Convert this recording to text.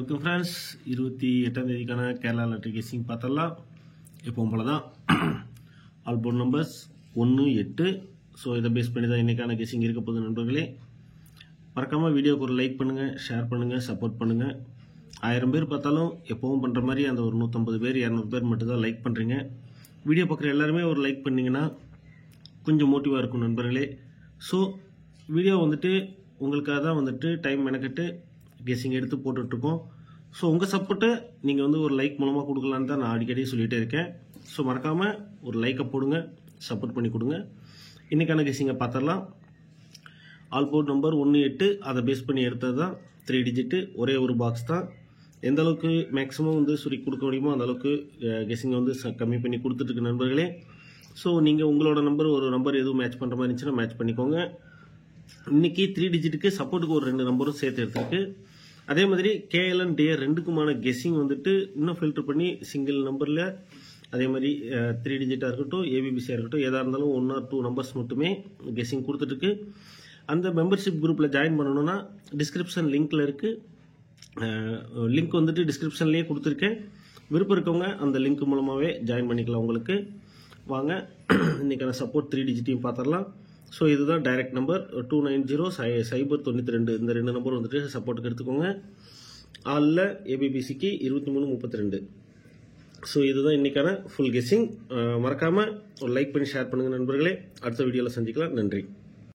Welcome friends 28ஆம் தேதிக்கான Kerala lottery guessing பார்த்தலாம். எப்பவும் போல தான் ஆல் போர்ட் நம்பர்ஸ் 1 8. ஸோ இதை பேஸ் பண்ணி தான் இன்றைக்கான கெஸிங் இருக்க போகுது நண்பர்களே. மறக்காமல் வீடியோக்கு ஒரு லைக் பண்ணுங்கள், ஷேர் பண்ணுங்கள், சப்போர்ட் பண்ணுங்கள். 1000 பேர் பார்த்தாலும் எப்பவும் பண்ணுற மாதிரி அந்த ஒரு 150 பேர் 200 பேர் மட்டும் தான் லைக் பண்ணுறீங்க. வீடியோ பார்க்குற எல்லாருமே ஒரு லைக் பண்ணிங்கன்னா கொஞ்சம் மோட்டிவாக இருக்கும் நண்பர்களே. ஸோ வீடியோ வந்துட்டு உங்களுக்காக தான் வந்துட்டு டைம் மெனக்கெட்டு கெஸிங் எடுத்து போட்டுட்ருக்கோம். ஸோ உங்கள் சப்போர்ட்டை நீங்கள் ஒரு லைக் மூலமாக கொடுக்கலான்னு தான் நான் அடிக்கடி சொல்லிகிட்டே இருக்கேன். ஸோ மறக்காமல் ஒரு லைக்கை போடுங்க, சப்போர்ட் பண்ணி கொடுங்க. இன்றைக்கான கெஸிங்கை பார்த்துடலாம். ஆல் போர்ட் நம்பர் 1 8 அதை பேஸ் பண்ணி எடுத்தது தான் 3 டிஜிட்டு, ஒரே ஒரு பாக்ஸ் தான். எந்த அளவுக்கு மேக்ஸிமம் சுருக்கி கொடுக்க முடியுமோ அந்த அளவுக்கு கெஸிங்கை கம்மி பண்ணி கொடுத்துட்ருக்கு நண்பர்களே. ஸோ நீங்கள் உங்களோட ஒரு நம்பர் எதுவும் மேட்ச் பண்ணுற மாதிரி இருந்துச்சுன்னா மேட்ச் பண்ணிக்கோங்க. இன்னைக்கு 3 டிஜிட்டுக்கு சப்போர்ட்டுக்கு ஒரு 2 நம்பரும் சேர்த்து எடுத்துருக்கு. அதே மாதிரி கேஎல்என் டே 2க்குமான கெஸிங் இன்னும் ஃபில்டர் பண்ணி சிங்கிள் நம்பரில் அதே மாதிரி 3 டிஜிட்டாக இருக்கட்டும், ஏபிபிசியாக இருக்கட்டும், எதாக இருந்தாலும் 1 or 2 நம்பர்ஸ் மட்டுமே கெஸிங் கொடுத்துட்ருக்கு. அந்த மெம்பர்ஷிப் குரூப்பில் ஜாயின் பண்ணணும்னா டிஸ்கிரிப்ஷன் லிங்க்கில் இருக்குது. லிங்க் டிஸ்கிரிப்ஷன்லேயே கொடுத்துருக்கேன். விருப்பம் இருக்கவங்க அந்த லிங்க் மூலமாகவே ஜாயின் பண்ணிக்கலாம். உங்களுக்கு வாங்க இன்றைக்கான சப்போர்ட் 3 டிஜிட்டையும் பார்த்துடலாம். ஸோ இதுதான் டைரக்ட் நம்பர் 290 இந்த 2 நம்பர் சப்போர்ட்டுக்கு எடுத்துக்கோங்க. ஆலில் ஏபிபிசிக்கு 2332. ஸோ இதுதான் இன்றைக்கான ஃபுல் கெஸிங். மறக்காமல் ஒரு லைக் பண்ணி ஷேர் பண்ணுங்கள் நண்பர்களே. அடுத்த வீடியோவில் சந்திக்கலாம். நன்றி.